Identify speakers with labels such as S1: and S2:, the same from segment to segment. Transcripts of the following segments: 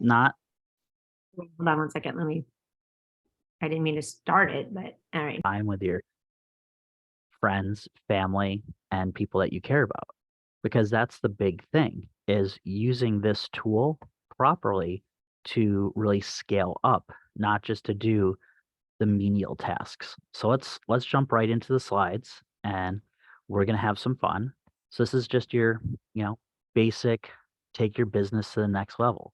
S1: not
S2: Hold on one second. I didn't mean to start it, but all right.
S1: time with your friends, family, and people that you care about. Because that's the big thing is using this tool properly to really scale up, not just to do the menial tasks. So let's jump right into the slides and we're going to have some fun. So this is just your, basic take your business to the next level.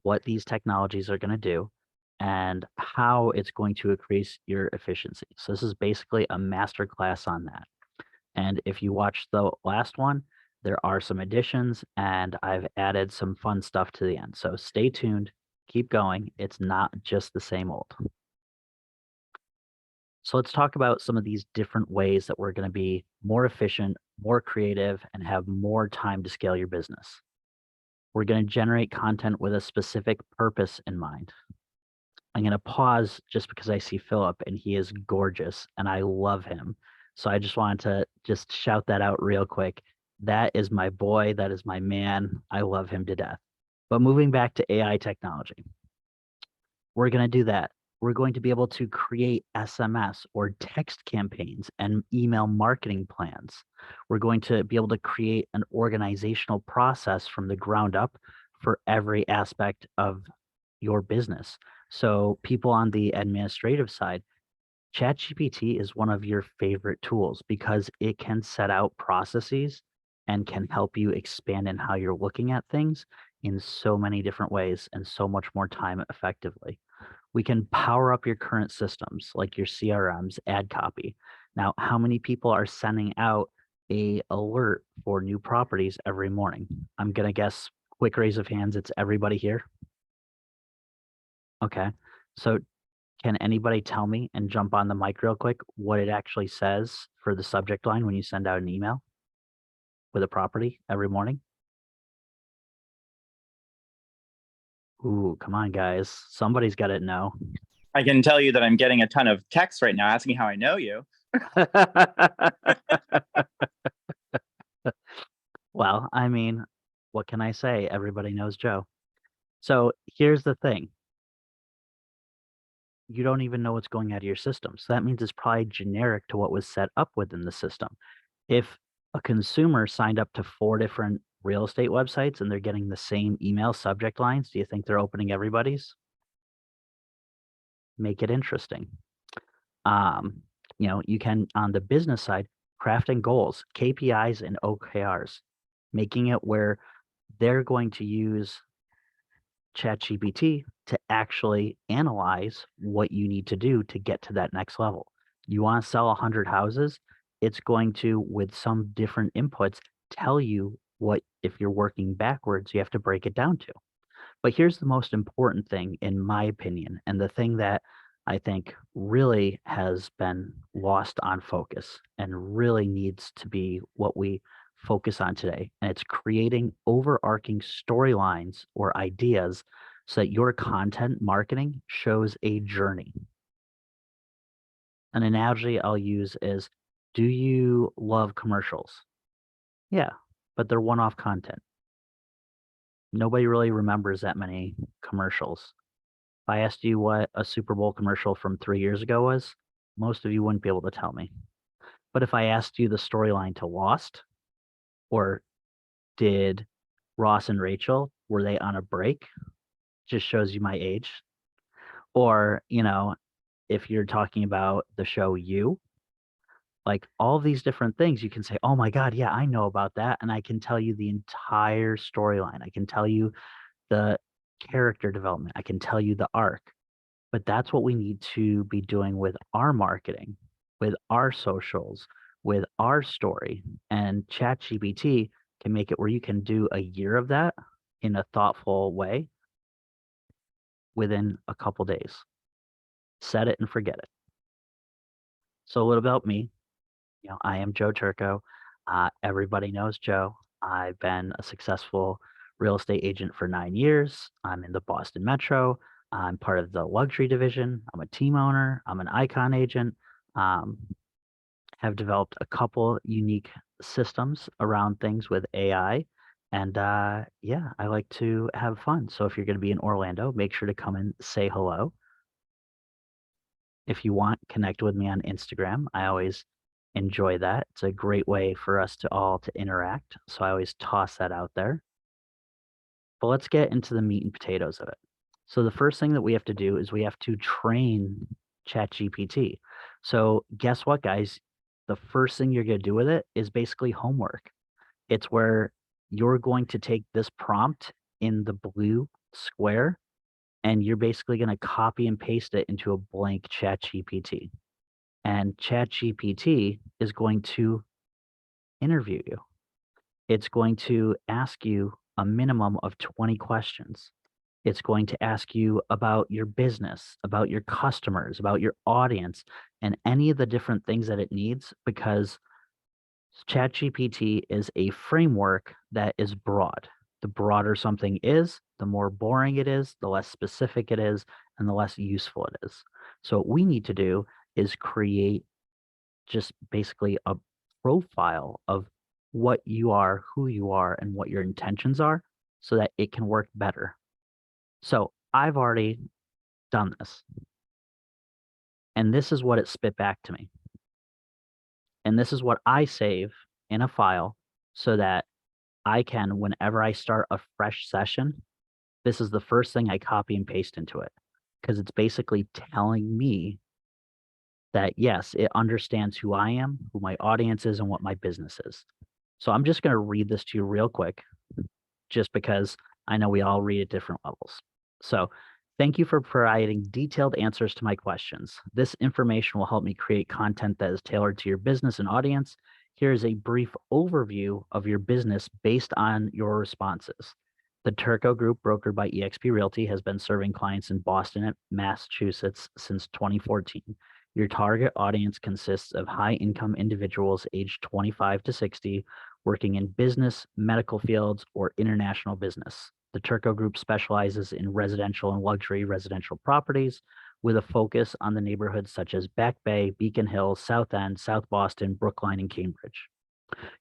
S1: What these technologies are going to do and how it's going to increase your efficiency. So this is basically a master class on that. And if you watched the last one, there are some additions and I've added some fun stuff to the end. So stay tuned, keep going. It's not just the same old. So let's talk about some of these different ways that we're going to be more efficient, more creative, and have more time to scale your business. We're going to generate content with a specific purpose in mind. I'm going to pause just because I see Philip and he is gorgeous and I love him. So I just wanted to just shout that out real quick. That is my boy. That is my man. I love him to death. But moving back to AI technology, we're going to do that. We're going to be able to create SMS or text campaigns and email marketing plans. We're going to be able to create an organizational process from the ground up for every aspect of your business. So people on the administrative side, ChatGPT is one of your favorite tools because it can set out processes and can help you expand in how you're looking at things in so many different ways and so much more time effectively. We can power up your current systems like your CRMs, ad copy. Now, how many people are sending out a alert for new properties every morning? I'm going to guess quick raise of hands. It's everybody here. Okay. So can anybody tell me and jump on the mic real quick what it actually says for the subject line when you send out an email with a property every morning? Ooh, come on, guys. Somebody's got to know.
S3: I can tell you that I'm getting a ton of texts right now asking how I know you.
S1: Well, I mean, what can I say? Everybody knows Joe. So here's the thing. You don't even know what's going out of your system. So that means it's probably generic to what was set up within the system. If a consumer signed up to 4 different real estate websites and they're getting the same email subject lines, do you think they're opening everybody's? Make it interesting. You can, on the business side, crafting goals, KPIs and OKRs, making it where they're going to use ChatGPT to actually analyze what you need to do to get to that next level. You want to sell 100 houses, it's going to, with some different inputs, tell you what, if you're working backwards, you have to break it down to. But here's the most important thing, in my opinion, and the thing that I think really has been lost on focus and really needs to be what we focus on today. And it's creating overarching storylines or ideas so that your content marketing shows a journey. An analogy I'll use is, do you love commercials? Yeah, but they're one-off content. Nobody really remembers that many commercials. If I asked you what a Super Bowl commercial from 3 years ago was, most of you wouldn't be able to tell me. But if I asked you the storyline to Lost, or did Ross and Rachel, were they on a break? Just shows you my age. Or, if you're talking about the show You, like all these different things, you can say, oh my God, yeah, I know about that. And I can tell you the entire storyline. I can tell you the character development. I can tell you the arc. But that's what we need to be doing with our marketing, with our socials, with our story. And ChatGPT can make it where you can do a year of that in a thoughtful way within a couple days. Set it and forget it. So a little about me. I am Joe Turco. Everybody knows Joe. I've been a successful real estate agent for 9 years. I'm in the Boston Metro. I'm part of the luxury division. I'm a team owner. I'm an icon agent. Um, have developed a couple unique systems around things with AI And yeah, I like to have fun. So if you're going to be in Orlando, make sure to come and say hello. If you want, connect with me on Instagram. I always enjoy that. It's a great way for us to all to interact. So I always toss that out there. But let's get into the meat and potatoes of it. So the first thing that we have to do is we have to train ChatGPT. So guess what, guys? The first thing you're going to do with it is basically homework. It's where you're going to take this prompt in the blue square and you're basically going to copy and paste it into a blank ChatGPT. And ChatGPT is going to interview you. It's going to ask you a minimum of 20 questions. It's going to ask you about your business, about your customers, about your audience, and any of the different things that it needs because ChatGPT is a framework that is broad. The broader something is, the more boring it is, the less specific it is, and the less useful it is. So what we need to do is create just basically a profile of what you are, who you are, and what your intentions are so that it can work better. So I've already done this. And this is what it spit back to me. And this is what I save in a file so that I can, whenever I start a fresh session, this is the first thing I copy and paste into it because it's basically telling me that, yes, it understands who I am, who my audience is, and what my business is. So I'm just going to read this to you real quick just because I know we all read at different levels. So thank you for providing detailed answers to my questions. This information will help me create content that is tailored to your business and audience. Here is a brief overview of your business based on your responses. The Turco Group, brokered by eXp Realty, has been serving clients in Boston and Massachusetts since 2014. Your target audience consists of high-income individuals aged 25 to 60 working in business, medical fields, or international business. The Turco Group specializes in residential and luxury residential properties with a focus on the neighborhoods such as Back Bay, Beacon Hill, South End, South Boston, Brookline, and Cambridge.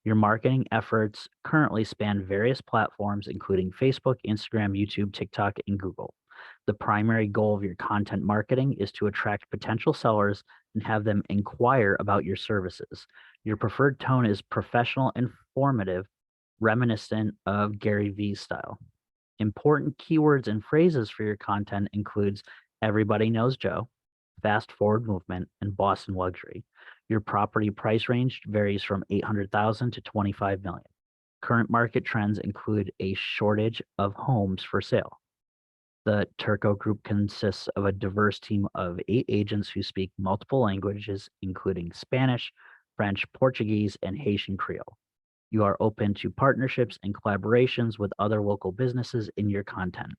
S1: Your marketing efforts currently span various platforms, including Facebook, Instagram, YouTube, TikTok, and Google. The primary goal of your content marketing is to attract potential sellers and have them inquire about your services. Your preferred tone is professional, informative, reminiscent of Gary Vee's style. Important keywords and phrases for your content includes everybody knows Joe, fast forward movement, and Boston luxury. Your property price range varies from 800,000 to 25 million. Current market trends include a shortage of homes for sale. The Turco Group consists of a diverse team of 8 agents who speak multiple languages, including Spanish, French, Portuguese, and Haitian Creole. You are open to partnerships and collaborations with other local businesses in your content.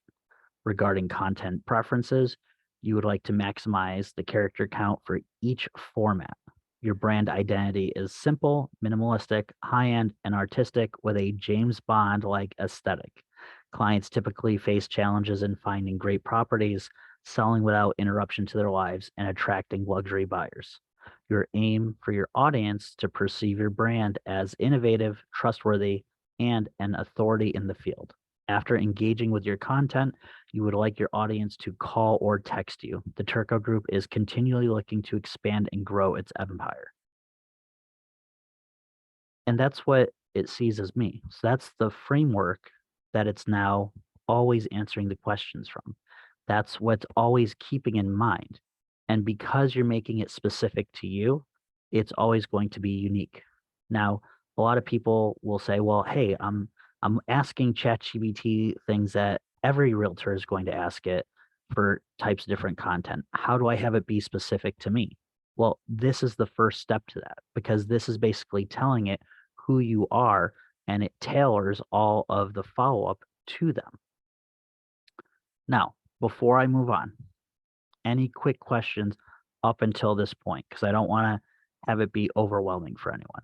S1: Regarding content preferences, you would like to maximize the character count for each format. Your brand identity is simple, minimalistic, high-end, and artistic with a James Bond-like aesthetic. Clients typically face challenges in finding great properties, selling without interruption to their lives, and attracting luxury buyers. Your aim for your audience to perceive your brand as innovative, trustworthy, and an authority in the field. After engaging with your content, you would like your audience to call or text you. The Turco Group is continually looking to expand and grow its empire. And that's what it sees as me. So that's the framework that it's now always answering the questions from. That's what's always keeping in mind. And because you're making it specific to you, it's always going to be unique. Now, a lot of people will say, well, hey, I'm asking ChatGPT things that every realtor is going to ask it for types of different content. How do I have it be specific to me? Well, this is the first step to that because this is basically telling it who you are and it tailors all of the follow-up to them. Now, before I move on, any quick questions up until this point? Because I don't want to have it be overwhelming for anyone.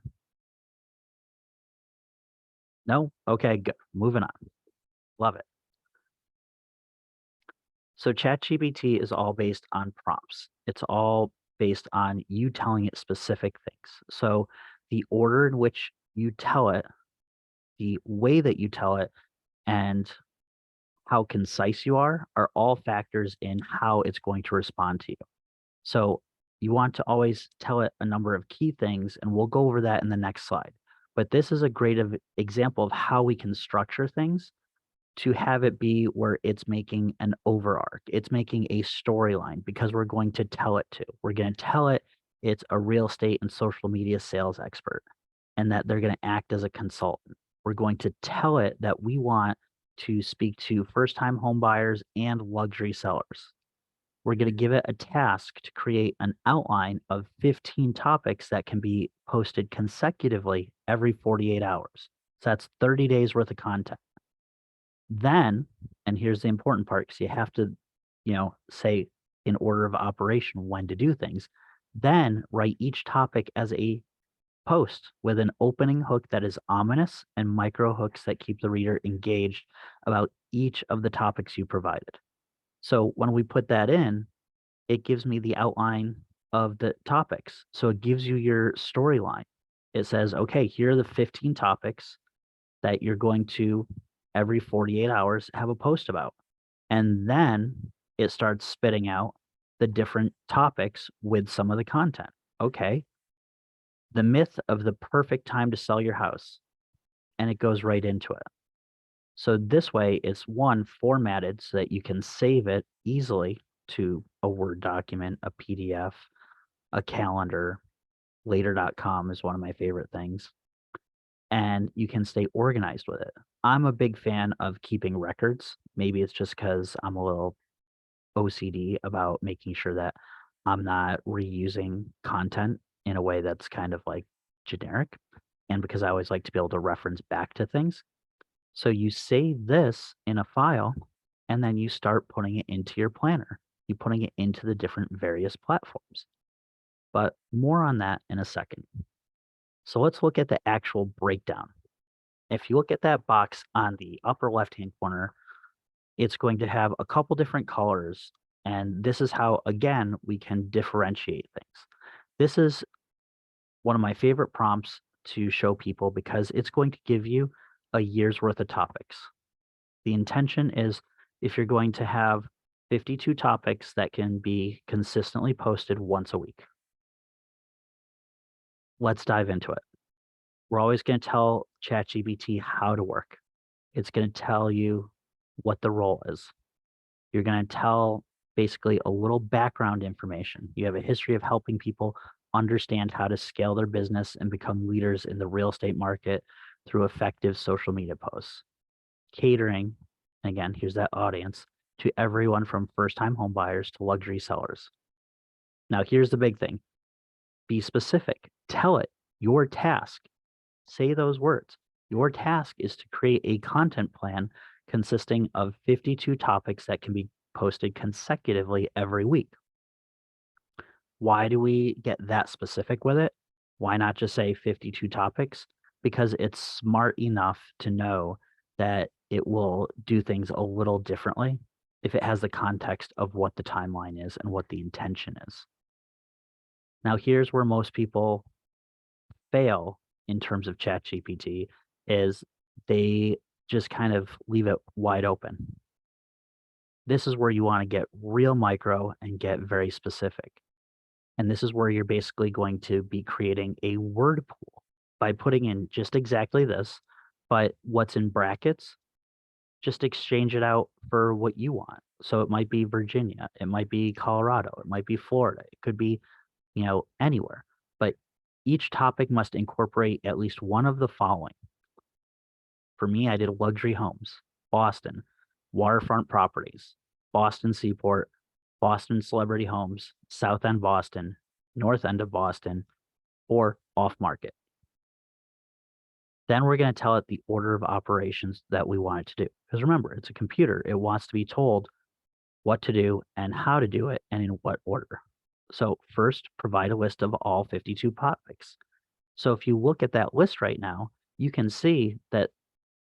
S1: No? Okay, good. Moving on. Love it. So ChatGPT is all based on prompts. It's all based on you telling it specific things. So the order in which you tell it the way that you tell it and how concise you are all factors in how it's going to respond to you. So you want to always tell it a number of key things, and we'll go over that in the next slide. But this is a great example of how we can structure things to have it be where it's making an overarch. It's making a storyline because we're going to tell it to. We're going to tell it it's a real estate and social media sales expert and that they're going to act as a consultant. We're going to tell it that we want to speak to first-time home buyers and luxury sellers. We're going to give it a task to create an outline of 15 topics that can be posted consecutively every 48 hours. So that's 30 days worth of content. Then, and here's the important part, because you have to, say in order of operation when to do things. Then write each topic as a post with an opening hook that is ominous and micro hooks that keep the reader engaged about each of the topics you provided. So when we put that in, it gives me the outline of the topics. So it gives you your storyline. It says, okay, here are the 15 topics that you're going to every 48 hours have a post about. And then it starts spitting out the different topics with some of the content. Okay. The myth of the perfect time to sell your house. And it goes right into it. So this way it's formatted so that you can save it easily to a Word document, a PDF, a calendar. Later.com is one of my favorite things. And you can stay organized with it. I'm a big fan of keeping records. Maybe it's just because I'm a little OCD about making sure that I'm not reusing content in a way that's kind of like generic. And because I always like to be able to reference back to things. So you save this in a file and then you start putting it into your planner. You're putting it into the different various platforms. But more on that in a second. So let's look at the actual breakdown. If you look at that box on the upper left-hand corner, it's going to have a couple different colors. And this is how, again, we can differentiate things. This is one of my favorite prompts to show people because it's going to give you a year's worth of topics. The intention is if you're going to have 52 topics that can be consistently posted once a week. Let's dive into it. We're always going to tell ChatGPT how to work. It's going to tell you what the role is. You're going to tell basically a little background information. You have a history of helping people understand how to scale their business and become leaders in the real estate market through effective social media posts. Catering, again, here's that audience, to everyone from first-time home buyers to luxury sellers. Now, here's the big thing. Be specific. Tell it your task. Say those words. Your task is to create a content plan consisting of 52 topics that can be posted consecutively every week. Why do we get that specific with it? Why not just say 52 topics? Because it's smart enough to know that it will do things a little differently if it has the context of what the timeline is and what the intention is. Now, here's where most people fail in terms of ChatGPT is they just kind of leave it wide open. This is where you want to get real micro and get very specific. And this is where you're basically going to be creating a word pool by putting in just exactly this, but what's in brackets, just exchange it out for what you want. So it might be Virginia, it might be Colorado, it might be Florida, it could be, anywhere. But each topic must incorporate at least one of the following. For me, I did luxury homes, Boston, waterfront properties, Boston Seaport, Boston celebrity homes, South End Boston, North End of Boston, or off market. Then we're going to tell it the order of operations that we want it to do. Because remember, it's a computer. It wants to be told what to do and how to do it and in what order. So first, provide a list of all 52 topics. So if you look at that list right now, you can see that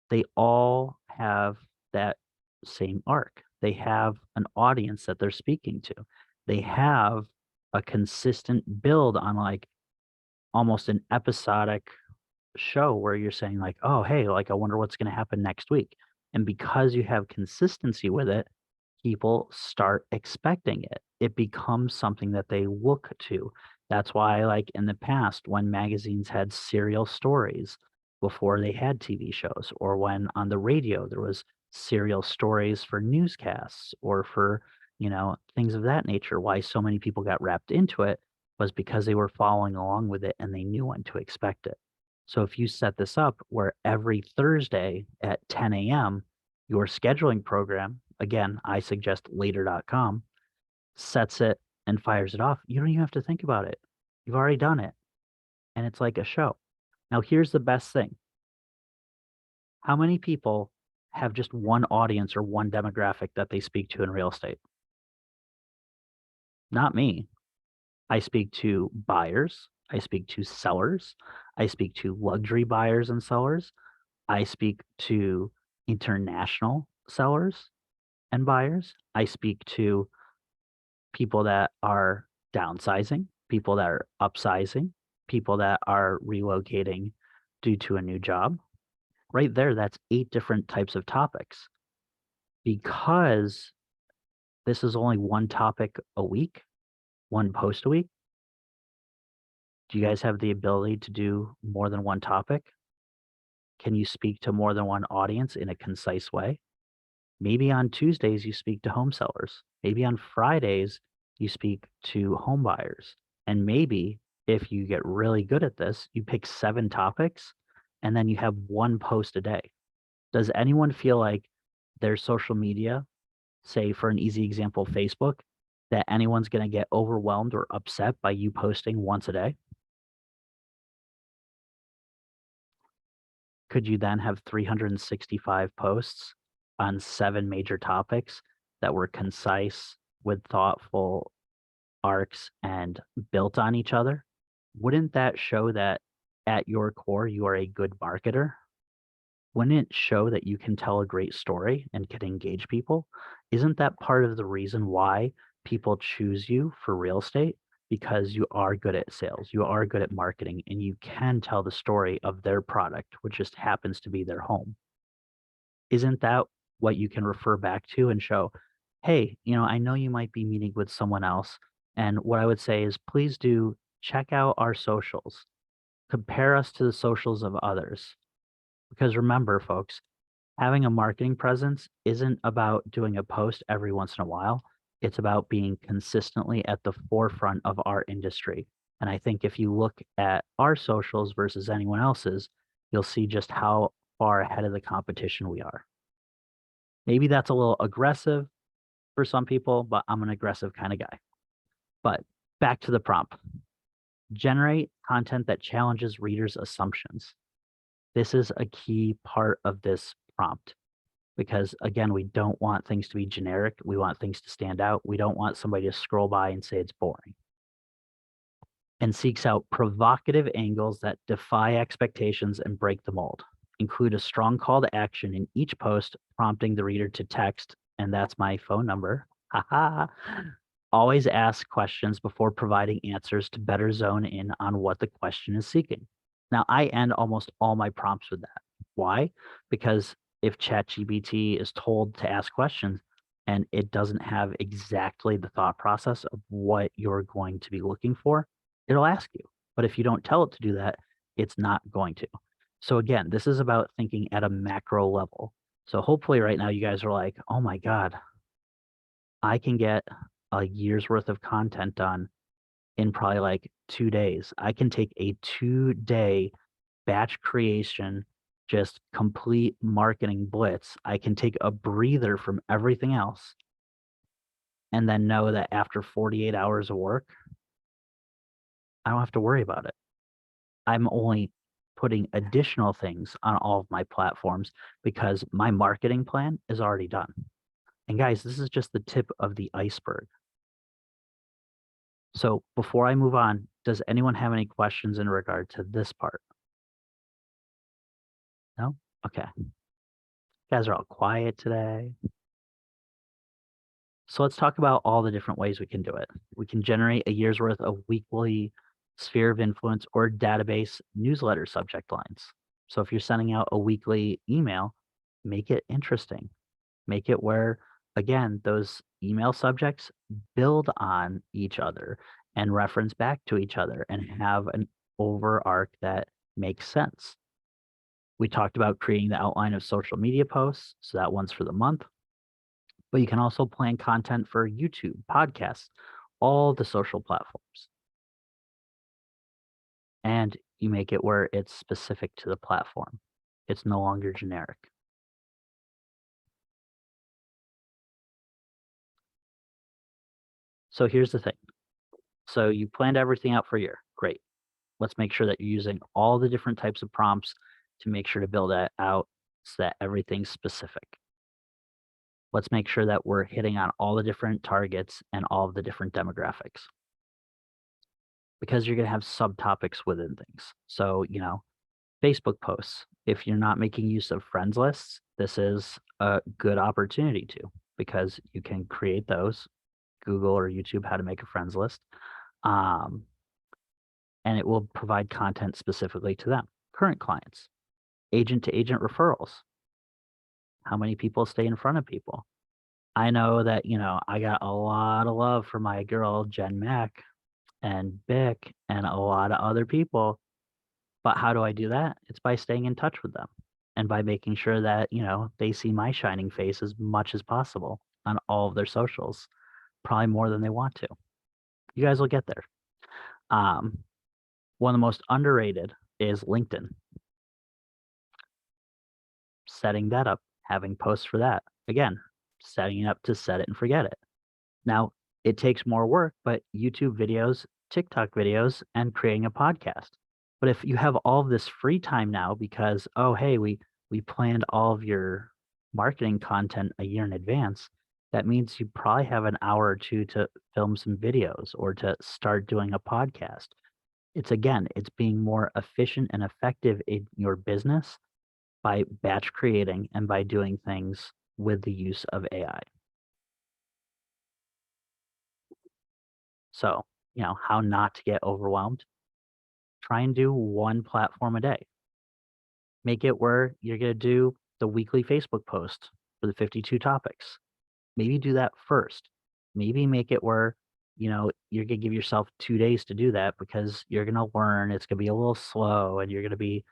S1: they all have that same arc. They have an audience that they're speaking to. They have a consistent build on like almost an episodic show where you're saying like, oh, hey, like, I wonder what's going to happen next week. And because you have consistency with it, people start expecting it. It becomes something that they look to. That's why, like in the past, when magazines had serial stories before they had TV shows, or when on the radio there was serial stories for newscasts or for, things of that nature, why so many people got wrapped into it was because they were following along with it and they knew when to expect it. So if you set this up where every Thursday at 10 a.m., your scheduling program, again, I suggest later.com, sets it and fires it off, you don't even have to think about it. You've already done it. And it's like a show. Now, here's the best thing. How many people have just one audience or one demographic that they speak to in real estate? Not me. I speak to buyers. I speak to sellers. I speak to luxury buyers and sellers. I speak to international sellers and buyers. I speak to people that are downsizing, people that are upsizing, people that are relocating due to a new job. Right there, that's 8 different types of topics. Because this is only one topic a week, one post a week, do you guys have the ability to do more than one topic? Can you speak to more than one audience in a concise way? Maybe on Tuesdays you speak to home sellers. Maybe on Fridays you speak to home buyers. And maybe if you get really good at this, you pick 7 topics and then you have one post a day. Does anyone feel like their social media, say for an easy example, Facebook, that anyone's going to get overwhelmed or upset by you posting once a day? Could you then have 365 posts on 7 major topics that were concise with thoughtful arcs and built on each other? Wouldn't that show that at your core you are a good marketer? Wouldn't it show that you can tell a great story and can engage people? Isn't that part of the reason why people choose you for real estate? Because you are good at sales, you are good at marketing, and you can tell the story of their product, which just happens to be their home. Isn't that what you can refer back to and show, hey, I know you might be meeting with someone else. And what I would say is please do check out our socials, compare us to the socials of others. Because remember, folks, having a marketing presence isn't about doing a post every once in a while. It's about being consistently at the forefront of our industry. And I think if you look at our socials versus anyone else's, you'll see just how far ahead of the competition we are. Maybe that's a little aggressive for some people, but I'm an aggressive kind of guy. But back to the prompt. Generate content that challenges readers' assumptions. This is a key part of this prompt. Because again, we don't want things to be generic. We want things to stand out. We don't want somebody to scroll by and say it's boring. And seeks out provocative angles that defy expectations and break the mold. Include a strong call to action in each post, prompting the reader to text, and that's my phone number. Haha. Always ask questions before providing answers to better zone in on what the question is seeking. Now, I end almost all my prompts with that. Why? Because if ChatGPT is told to ask questions and it doesn't have exactly the thought process of what you're going to be looking for, it'll ask you. But if you don't tell it to do that, it's not going to. So again, this is about thinking at a macro level. So hopefully right now you guys are like, oh my God, I can get a year's worth of content done in probably like 2 days. I can take a 2-day batch creation, just complete marketing blitz. I can take a breather from everything else and then know that after 48 hours of work, I don't have to worry about it. I'm only putting additional things on all of my platforms because my marketing plan is already done. And guys, this is just the tip of the iceberg. So before I move on, does anyone have any questions in regard to this part? No? Okay. You guys are all quiet today. So let's talk about all the different ways we can do it. We can generate a year's worth of weekly sphere of influence, or database newsletter subject lines. So if you're sending out a weekly email, make it interesting. Make it where, again, those email subjects build on each other and reference back to each other and have an over arc that makes sense. We talked about creating the outline of social media posts, so that one's for the month. But you can also plan content for YouTube, podcasts, all the social platforms. And you make it where it's specific to the platform. It's no longer generic. So here's the thing. So you planned everything out for a year. Great. Let's make sure that you're using all the different types of prompts to make sure to build that out so that everything's specific. Let's make sure that we're hitting on all the different targets and all of the different demographics. Because you're going to have subtopics within things. So, Facebook posts. If you're not making use of friends lists, this is a good opportunity to, because you can create those. Google or YouTube how to make a friends list. And it will provide content specifically to them. Current clients, agent to agent referrals. How many people stay in front of people? I know that, I got a lot of love for my girl, Jen Mack and Bick and a lot of other people. But how do I do that? It's by staying in touch with them and by making sure that, they see my shining face as much as possible on all of their socials, probably more than they want to. You guys will get there. One of the most underrated is LinkedIn. Setting that up, having posts for that. Again, setting it up to set it and forget it. Now, it takes more work, but YouTube videos, TikTok videos, and creating a podcast. But if you have all of this free time now because, oh, hey, we planned all of your marketing content a year in advance, that means you probably have an hour or two to film some videos or to start doing a podcast. It's being more efficient and effective in your business by batch creating and by doing things with the use of AI. So, how not to get overwhelmed? Try and do one platform a day. Make it where you're going to do the weekly Facebook post for the 52 topics. Maybe do that first. Maybe make it where, you're going to give yourself 2 days to do that because you're going to learn. It's going to be a little slow and you're going to be,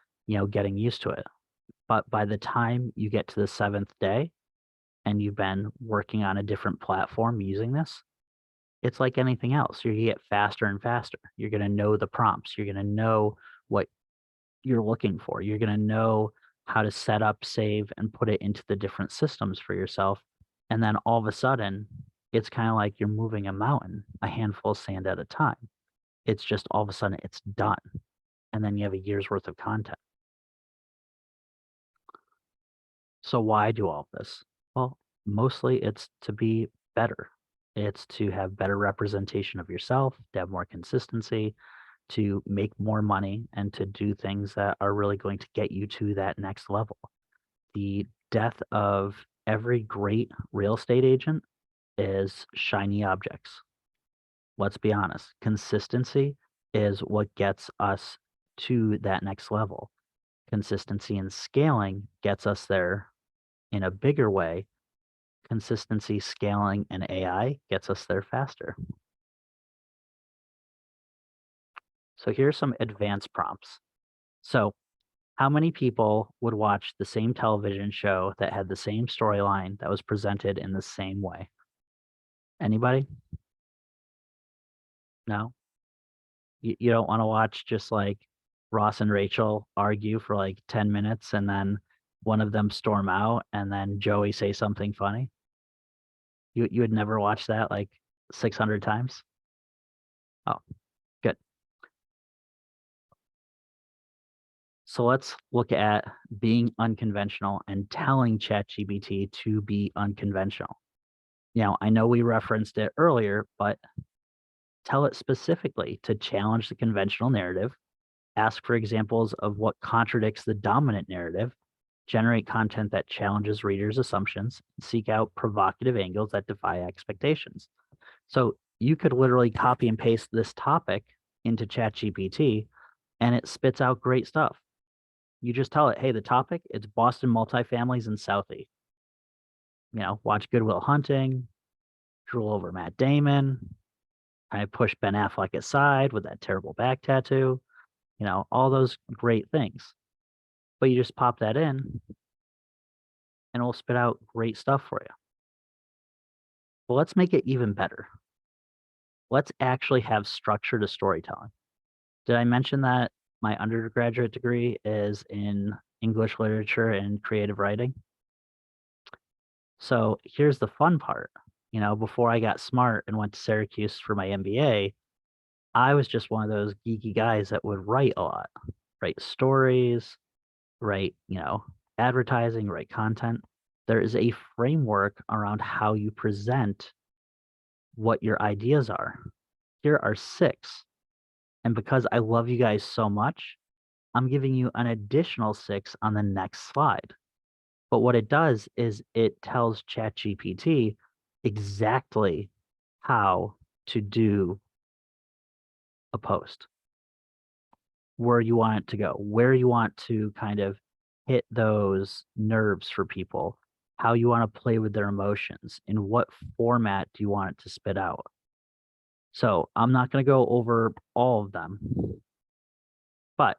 S1: getting used to it. But by the time you get to the 7th day and you've been working on a different platform using this, it's like anything else. You're going to get faster and faster. You're going to know the prompts. You're going to know what you're looking for. You're going to know how to set up, save, and put it into the different systems for yourself. And then all of a sudden, it's kind of like you're moving a mountain, a handful of sand at a time. It's just all of a sudden it's done. And then you have a year's worth of content. So why do all this? Well, mostly it's to be better. It's to have better representation of yourself, to have more consistency, to make more money, and to do things that are really going to get you to that next level. The death of every great real estate agent is shiny objects. Let's be honest. Consistency is what gets us to that next level. Consistency and scaling gets us there in a bigger way. Consistency, scaling, and AI gets us there faster. So here's some advanced prompts. So how many people would watch the same television show that had the same storyline that was presented in the same way? Anybody? No? You don't want to watch just like Ross and Rachel argue for like 10 minutes and then one of them storm out and then Joey say something funny? You would never watch that like 600 times? Oh, good. So let's look at being unconventional and telling ChatGPT to be unconventional. I know we referenced it earlier, but tell it specifically to challenge the conventional narrative, ask for examples of what contradicts the dominant narrative, generate content that challenges readers' assumptions, and seek out provocative angles that defy expectations. So you could literally copy and paste this topic into ChatGPT and it spits out great stuff. You just tell it, hey, the topic, it's Boston multifamilies in Southie. Watch Good Will Hunting, drool over Matt Damon, kind of push Ben Affleck aside with that terrible back tattoo, all those great things. But you just pop that in and it'll spit out great stuff for you. Well, let's make it even better. Let's actually have structure to storytelling. Did I mention that my undergraduate degree is in English literature and creative writing? So here's the fun part. Before I got smart and went to Syracuse for my MBA, I was just one of those geeky guys that would write a lot, write stories, write, advertising, write content. There is a framework around how you present what your ideas are. Here are 6. And because I love you guys so much, I'm giving you an additional 6 on the next slide. But what it does is it tells ChatGPT exactly how to do a post, where you want it to go, where you want to kind of hit those nerves for people, how you want to play with their emotions, in what format do you want it to spit out. So I'm not going to go over all of them, but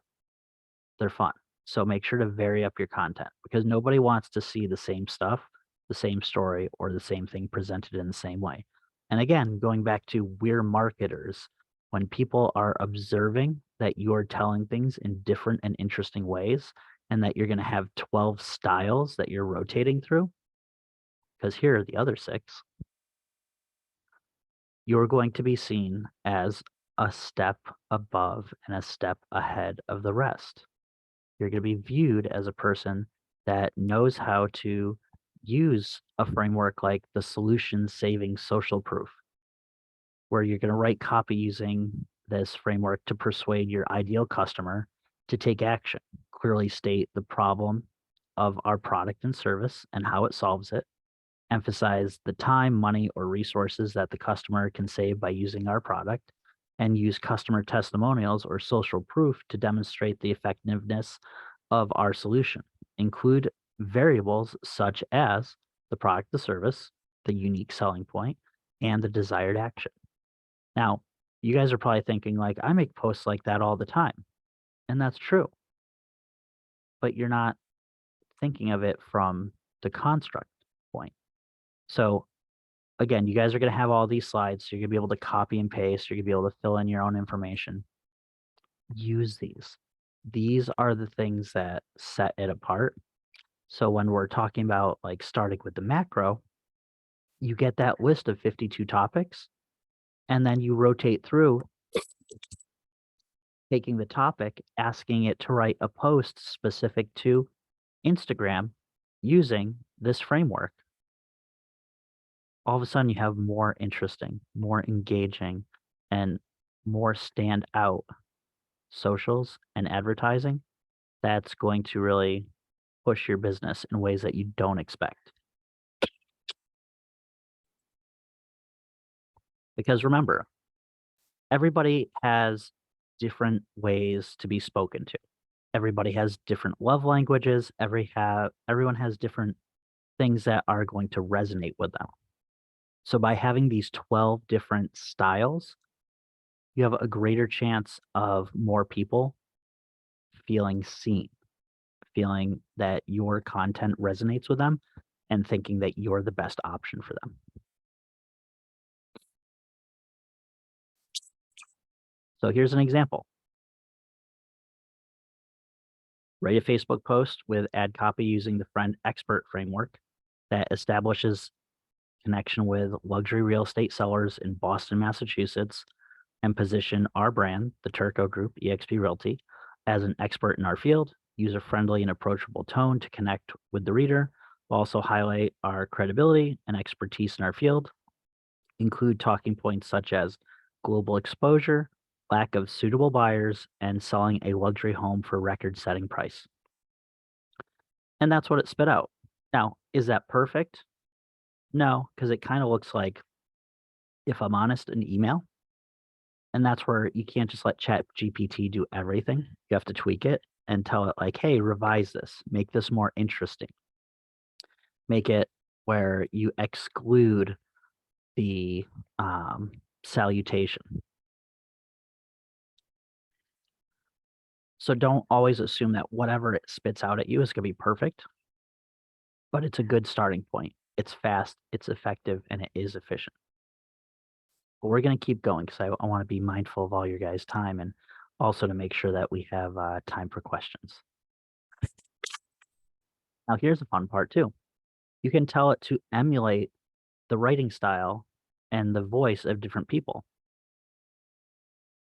S1: they're fun. So make sure to vary up your content because nobody wants to see the same stuff, the same story, or the same thing presented in the same way. And again, going back to we're marketers, when people are observing that you're telling things in different and interesting ways and that you're going to have 12 styles that you're rotating through, because here are the other 6, you're going to be seen as a step above and a step ahead of the rest. You're going to be viewed as a person that knows how to use a framework like the solution saving social proof, where you're going to write copy using this framework to persuade your ideal customer to take action, clearly state the problem of our product and service and how it solves it, emphasize the time, money, or resources that the customer can save by using our product, and use customer testimonials or social proof to demonstrate the effectiveness of our solution. Include variables such as the product, the service, the unique selling point, and the desired action. Now, you guys are probably thinking like, I make posts like that all the time. And that's true. But you're not thinking of it from the construct point. So again, you guys are going to have all these slides. So you're going to be able to copy and paste. You're going to be able to fill in your own information. Use these. These are the things that set it apart. So when we're talking about like starting with the macro, you get that list of 52 topics, and then you rotate through taking the topic, asking it to write a post specific to Instagram using this framework. All of a sudden you have more interesting, more engaging, and more stand out socials and advertising that's going to really push your business in ways that you don't expect. Because remember, everybody has different ways to be spoken to. Everybody has different love languages. Everyone has different things that are going to resonate with them. So by having these 12 different styles, you have a greater chance of more people feeling seen, feeling that your content resonates with them, and thinking that you're the best option for them. So here's an example. Write a Facebook post with ad copy using the Friend Expert framework that establishes connection with luxury real estate sellers in Boston, Massachusetts, and position our brand, the Turco Group, eXp Realty, as an expert in our field, user-friendly and approachable tone to connect with the reader. We'll also highlight our credibility and expertise in our field, include talking points such as global exposure, lack of suitable buyers, and selling a luxury home for record-setting price. And that's what it spit out. Now, is that perfect? No, because it kind of looks like, if I'm honest, an email. And that's where you can't just let ChatGPT do everything. You have to tweak it and tell it like, hey, revise this, make this more interesting. Make it where you exclude the salutation. So don't always assume that whatever it spits out at you is going to be perfect, but it's a good starting point. It's fast, it's effective, and it is efficient. But we're going to keep going because I want to be mindful of all your guys' time and also to make sure that we have time for questions. Now, here's the fun part too. You can tell it to emulate the writing style and the voice of different people.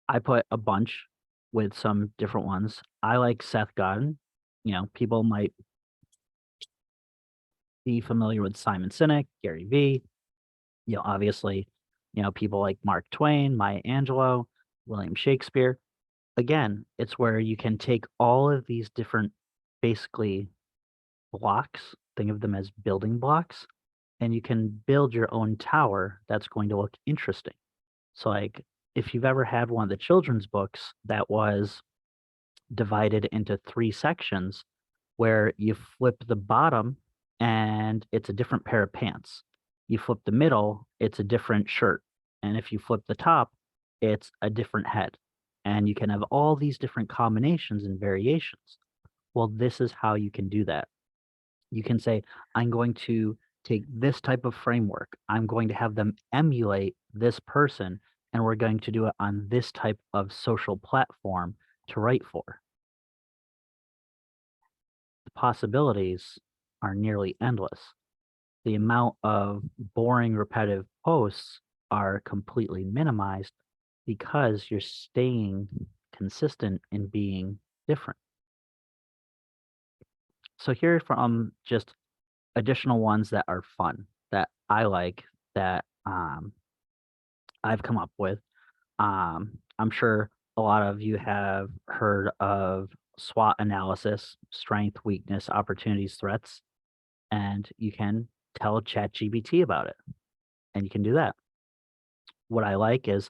S1: I put a bunch with some different ones. I like Seth Godin. You know, people might be familiar with Simon Sinek, Gary Vee. You know, obviously, you know, people like Mark Twain, Maya Angelou, William Shakespeare. Again, it's where you can take all of these different basically blocks, think of them as building blocks, and you can build your own tower that's going to look interesting. So, like, if you've ever had one of the children's books that was divided into 3 sections where you flip the bottom and it's a different pair of pants. You flip the middle, it's a different shirt. And if you flip the top, it's a different head. And you can have all these different combinations and variations. Well, this is how you can do that. You can say, I'm going to take this type of framework. I'm going to have them emulate this person, and we're going to do it on this type of social platform to write for. The possibilities are nearly endless. The amount of boring, repetitive posts are completely minimized because you're staying consistent in being different. So here are from just additional ones that are fun that I like that I've come up with. I'm sure a lot of you have heard of SWOT analysis, strength, weakness, opportunities, threats, and you can tell ChatGPT about it, and you can do that. What I like is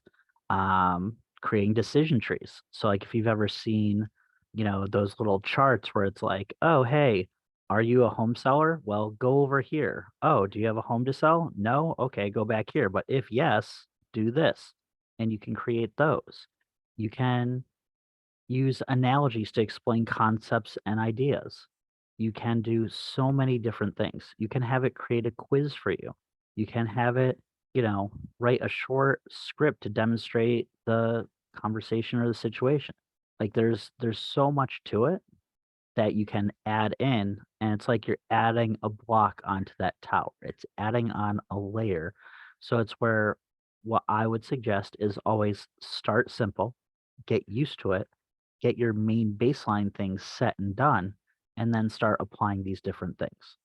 S1: creating decision trees. So, like, if you've ever seen, you know, those little charts where it's like, oh, hey, are you a home seller? Well, go over here. Oh, do you have a home to sell? No? Okay, go back here. But if yes, do this. And you can create those. You can use analogies to explain concepts and ideas. You can do so many different things. You can have it create a quiz for you. You can have it, you know, write a short script to demonstrate the conversation or the situation. Like there's so much to it that you can add in, and it's like you're adding a block onto that tower. It's adding on a layer. So it's where what I would suggest is always start simple, get used to it, get your main baseline things set and done, and then start applying these different things.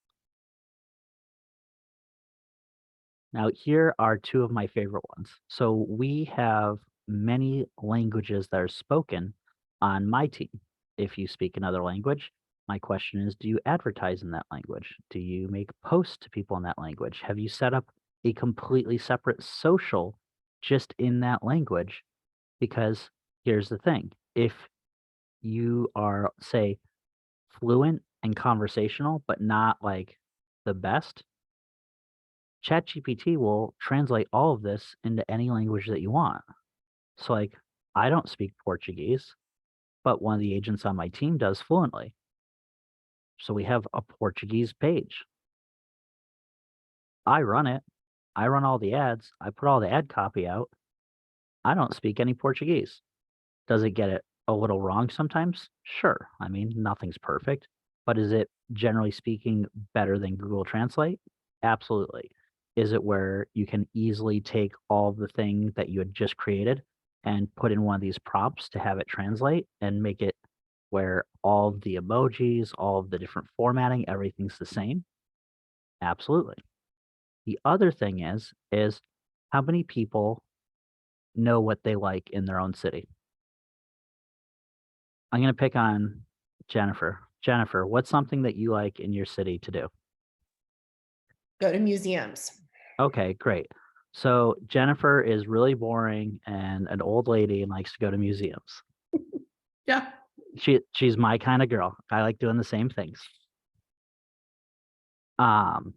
S1: Now, here are 2 of my favorite ones. So we have many languages that are spoken on my team. If you speak another language, my question is, do you advertise in that language? Do you make posts to people in that language? Have you set up a completely separate social just in that language? Because here's the thing, if you are, say, fluent and conversational, but not like the best, ChatGPT will translate all of this into any language that you want. So, like, I don't speak Portuguese, but one of the agents on my team does fluently. So we have a Portuguese page. I run it. I run all the ads. I put all the ad copy out. I don't speak any Portuguese. Does it get it a little wrong sometimes? Sure. I mean, nothing's perfect, but is it generally speaking better than Google Translate? Absolutely. Is it where you can easily take all the thing that you had just created and put in one of these prompts to have it translate and make it where all of the emojis, all of the different formatting, everything's the same? Absolutely. The other thing is how many people know what they like in their own city? I'm gonna pick on Jennifer. Jennifer, what's something that you like in your city to do?
S4: Go to museums.
S1: Okay, great. So Jennifer is really boring and an old lady and likes to go to museums.
S4: Yeah.
S1: She's my kind of girl. I like doing the same things. And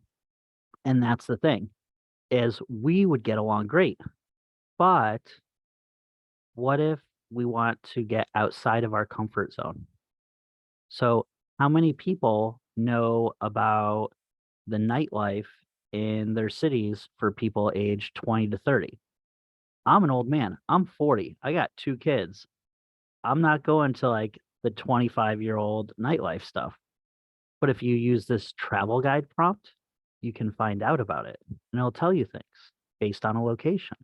S1: that's the thing, is we would get along great. But what if we want to get outside of our comfort zone? So how many people know about the nightlife in their cities for people aged 20 to 30? I'm an old man. I'm 40. I got 2 kids. I'm not going to like the 25-year-old nightlife stuff. But if you use this travel guide prompt, you can find out about it and it'll tell you things based on a location.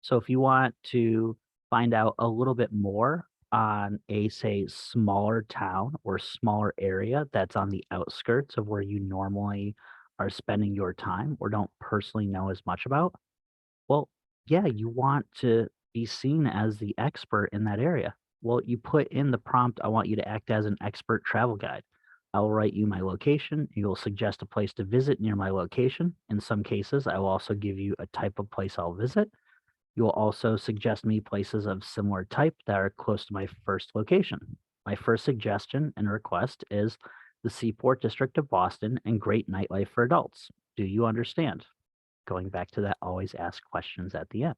S1: So if you want to find out a little bit more on a, say, smaller town or smaller area that's on the outskirts of where you normally are spending your time or don't personally know as much about, well, yeah, you want to be seen as the expert in that area. Well, you put in the prompt, I want you to act as an expert travel guide. I will write you my location. You will suggest a place to visit near my location. In some cases, I will also give you a type of place I'll visit. You will also suggest me places of similar type that are close to my first location. My first suggestion and request is the Seaport District of Boston and great nightlife for adults. Do you understand? Going back to that always ask questions at the end.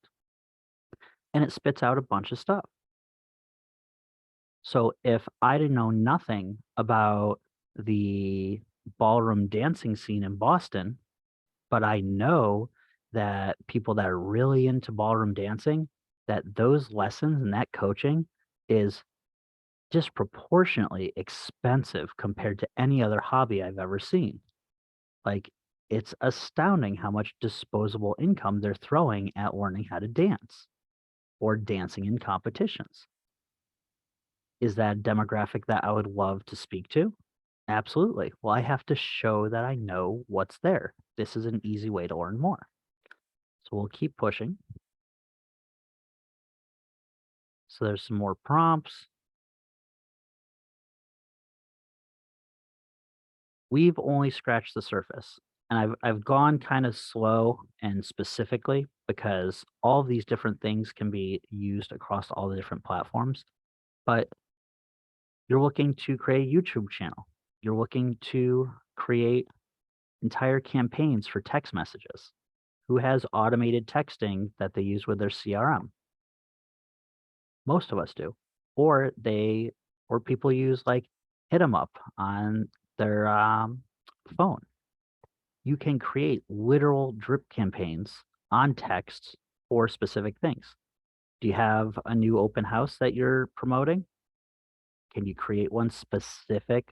S1: And it spits out a bunch of stuff. So if I didn't know nothing about the ballroom dancing scene in Boston, but I know that people that are really into ballroom dancing, that those lessons and that coaching is disproportionately expensive compared to any other hobby I've ever seen. Like, it's astounding how much disposable income they're throwing at learning how to dance or dancing in competitions. Is that a demographic that I would love to speak to? Absolutely. Well, I have to show that I know what's there. This is an easy way to learn more. So we'll keep pushing. So there's some more prompts. We've only scratched the surface. And I've gone kind of slow and specifically because all of these different things can be used across all the different platforms. But you're looking to create a YouTube channel. You're looking to create entire campaigns for text messages. Who has automated texting that they use with their CRM? Most of us do. Or people use like hit 'em up on their phone. You can create literal drip campaigns on text for specific things. Do you have a new open house that you're promoting? Can you create one specific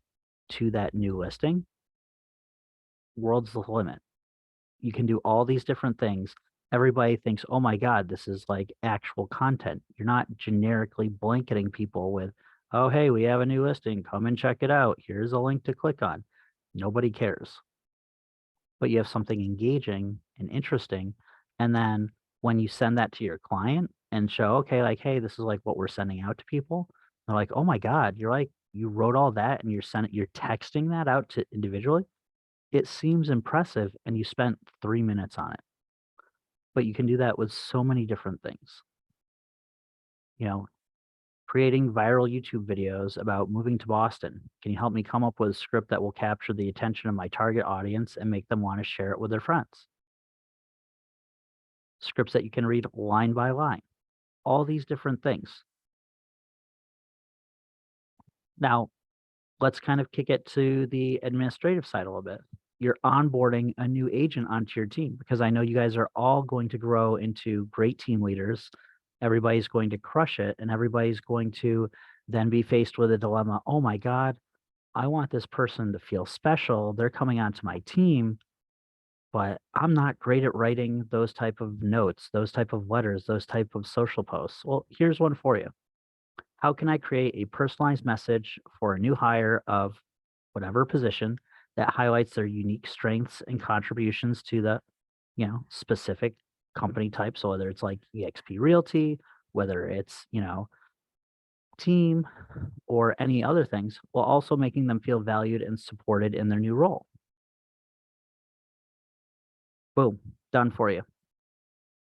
S1: to that new listing? World's the limit. You can do all these different things. Everybody thinks, oh my God, this is like actual content. You're not generically blanketing people with, oh, hey, we have a new listing. Come and check it out. Here's a link to click on. Nobody cares. But you have something engaging and interesting. And then when you send that to your client and show, okay, like, hey, this is like what we're sending out to people. They're like, oh my God, you wrote all that and you're texting that out to individually. It seems impressive and you spent 3 minutes on it. But you can do that with so many different things. You know, creating viral YouTube videos about moving to Boston. Can you help me come up with a script that will capture the attention of my target audience and make them want to share it with their friends? Scripts that you can read line by line. All these different things. Now, let's kind of kick it to the administrative side a little bit. You're onboarding a new agent onto your team because I know you guys are all going to grow into great team leaders. Everybody's going to crush it, and everybody's going to then be faced with a dilemma. Oh my God, I want this person to feel special. They're coming onto my team, but I'm not great at writing those type of notes, those type of letters, those type of social posts. Well, here's one for you. How can I create a personalized message for a new hire of whatever position that highlights their unique strengths and contributions to the, specific company type? So whether it's like EXP Realty, whether it's, team or any other things, while also making them feel valued and supported in their new role. Boom, done for you.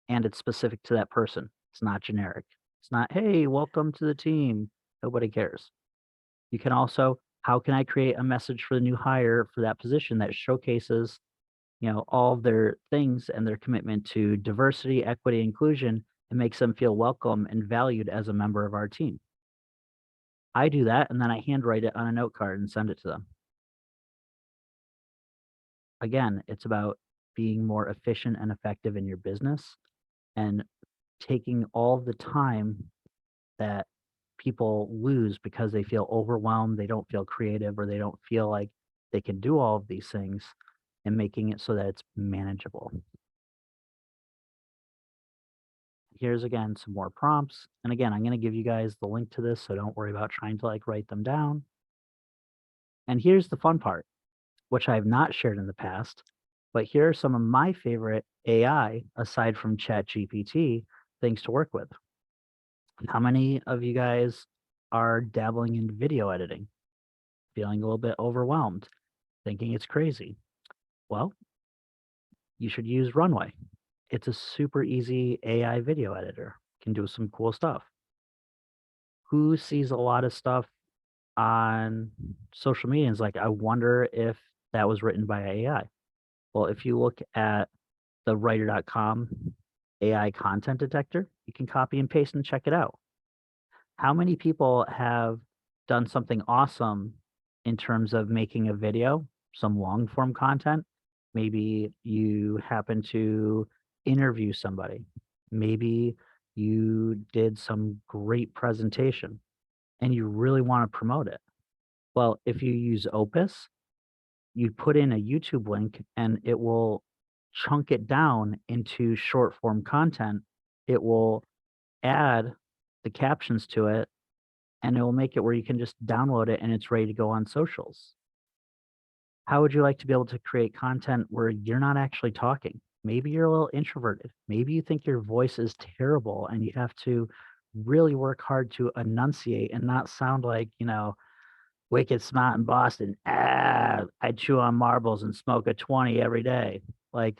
S1: and it's specific to that person. It's not generic. It's not, hey, welcome to the team. Nobody cares. You can also, how can I create a message for the new hire for that position that showcases, all of their things and their commitment to diversity, equity, inclusion, and makes them feel welcome and valued as a member of our team. I do that and then I handwrite it on a note card and send it to them. Again, it's about being more efficient and effective in your business and taking all the time that people lose because they feel overwhelmed, they don't feel creative, or they don't feel like they can do all of these things and making it so that it's manageable. Here's again some more prompts. And again, I'm going to give you guys the link to this, so don't worry about trying to like write them down. And here's the fun part, which I have not shared in the past, but here are some of my favorite AI aside from ChatGPT things to work with. How many of you guys are dabbling in video editing, feeling a little bit overwhelmed, thinking it's crazy? Well, you should use Runway. It's a super easy AI video editor. Can do some cool stuff. Who sees a lot of stuff on social media and is like, I wonder if that was written by AI? Well, if you look at the writer.com AI content detector, you can copy and paste and check it out. How many people have done something awesome in terms of making a video, some long form content? Maybe you happen to interview somebody. Maybe you did some great presentation and you really want to promote it. Well, if you use Opus, you put in a YouTube link and it will chunk it down into short form content. It will add the captions to it and it will make it where you can just download it and it's ready to go on socials. How would you like to be able to create content where you're not actually talking? Maybe you're a little introverted. Maybe you think your voice is terrible and you have to really work hard to enunciate and not sound like, Wicked Smart in Boston. I chew on marbles and smoke a 20 every day. Like,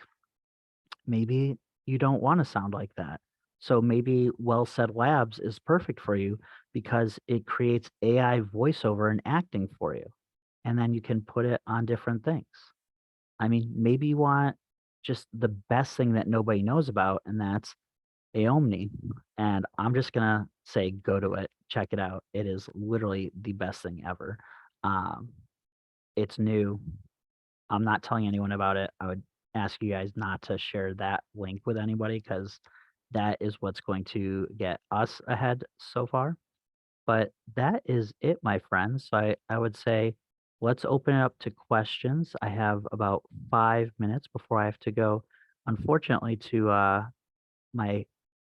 S1: maybe you don't want to sound like that. So maybe Well Said Labs is perfect for you because it creates AI voiceover and acting for you. And then you can put it on different things. I mean, maybe you want just the best thing that nobody knows about, and that's Aomni. And I'm just gonna say go to it, check it out. It is literally the best thing ever. Um, it's new. I'm not telling anyone about it. I would ask you guys not to share that link with anybody because that is what's going to get us ahead so far. But that is it, my friends. So I would say let's open it up to questions. I have about 5 minutes before I have to go, unfortunately, to my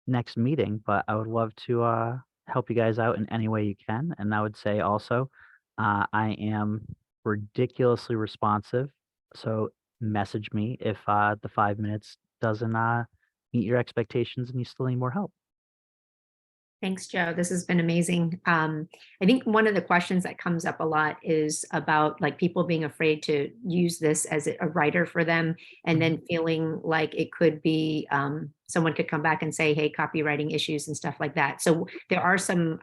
S1: next meeting, but I would love to help you guys out in any way you can. And I would say also, I am ridiculously responsive. So message me if the 5 minutes doesn't meet your expectations and you still need more help.
S2: Thanks, Joe. This has been amazing. I think one of the questions that comes up a lot is about like people being afraid to use this as a writer for them, and then feeling like it could be someone could come back and say, "Hey, copywriting issues and stuff like that." So there are some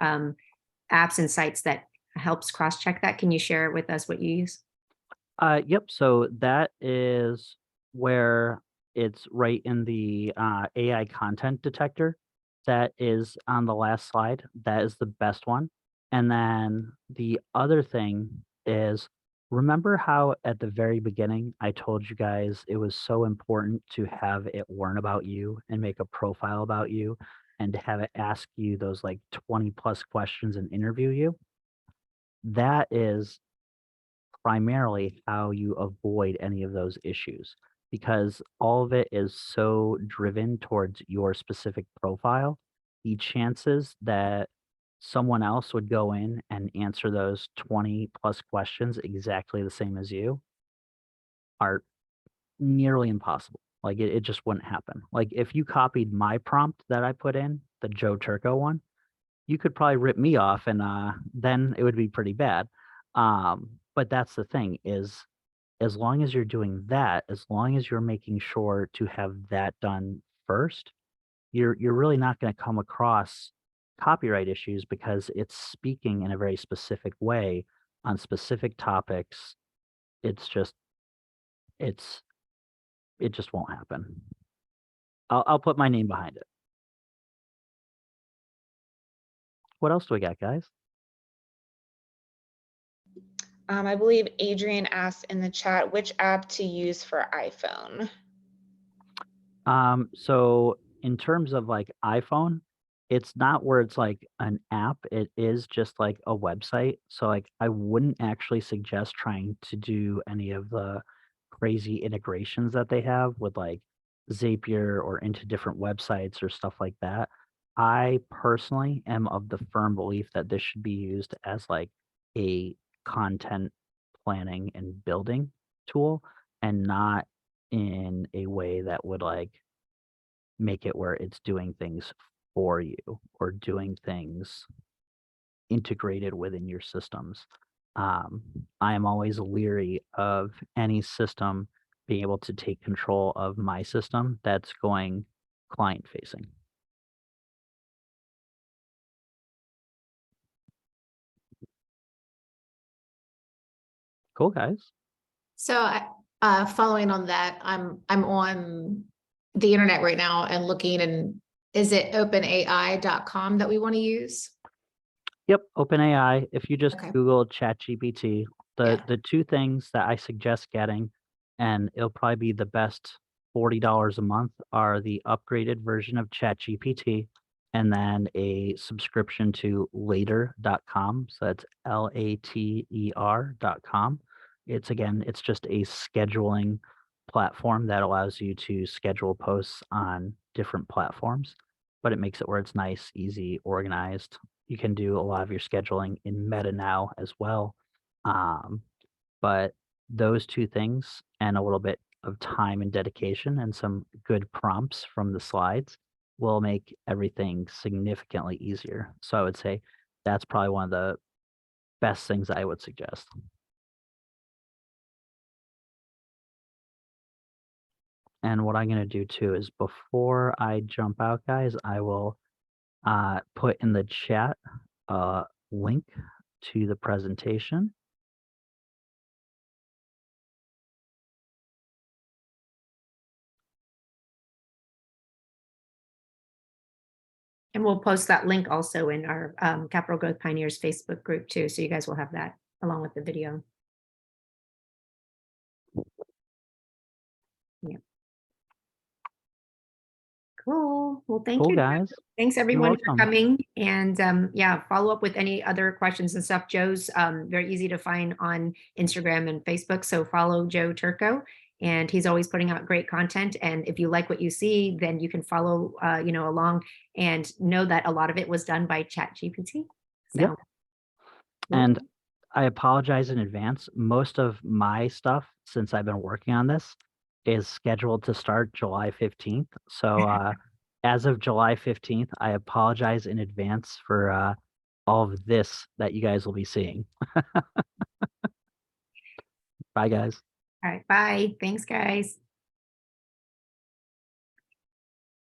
S2: apps and sites that helps cross-check that. Can you share with us what you use?
S1: Yep. So that is where it's right in the AI content detector. That is on the last slide. That is the best one. And then the other thing is remember how at the very beginning I told you guys it was so important to have it learn about you and make a profile about you and to have it ask you those like 20 plus questions and interview you? That is primarily how you avoid any of those issues because all of it is so driven towards your specific profile. The chances that someone else would go in and answer those 20 plus questions exactly the same as you are nearly impossible. Like it just wouldn't happen. Like if you copied my prompt that I put in, the Joe Turco one, you could probably rip me off and then it would be pretty bad. But that's the thing is as long as you're doing that, as long as you're making sure to have that done first, you're really not going to come across copyright issues because it's speaking in a very specific way on specific topics. It just won't happen. I'll put my name behind it. What else do we got, guys?
S4: I believe Adrian asked in the chat which app to use for iPhone.
S1: So in terms of like iPhone, it's not where it's like an app. It is just like a website. So like I wouldn't actually suggest trying to do any of the crazy integrations that they have with like Zapier or into different websites or stuff like that. I personally am of the firm belief that this should be used as like a content planning and building tool and not in a way that would like make it where it's doing things for you or doing things integrated within your systems. I am always leery of any system being able to take control of my system that's going client facing. Cool, guys.
S5: So following on that, I'm on the internet right now and looking, and is it openai.com that we want to use?
S1: Yep, OpenAI. If you just
S5: Okay.
S1: Google ChatGPT,
S5: Yeah.
S1: the two things that I suggest getting, and it'll probably be the best $40 a month, are the upgraded version of ChatGPT and then a subscription to later.com. So that's later.com. It's just a scheduling platform that allows you to schedule posts on different platforms, but it makes it where it's nice, easy, organized. You can do a lot of your scheduling in Meta now as well. But those two things and a little bit of time and dedication and some good prompts from the slides will make everything significantly easier. So I would say that's probably one of the best things I would suggest. And what I'm going to do too is before I jump out, guys, I will put in the chat a link to the presentation.
S2: And we'll post that link also in our Capital Growth Pioneers Facebook group too. So you guys will have that along with the video. Yeah. Cool. Well, thank
S1: Cool,
S2: you.
S1: guys.
S2: Thanks everyone for
S1: welcome.
S2: coming. And yeah, follow up with any other questions and stuff. Joe's very easy to find on Instagram and Facebook. So follow Joe Turco, and he's always putting out great content. And if you like what you see, then you can follow along and know that a lot of it was done by ChatGPT. So,
S1: Yep. And I apologize in advance. Most of my stuff, since I've been working on this, is scheduled to start July 15th. So as of July 15th, I apologize in advance for all of this that you guys will be seeing. Bye, guys.
S2: all right. Bye. Thanks, guys.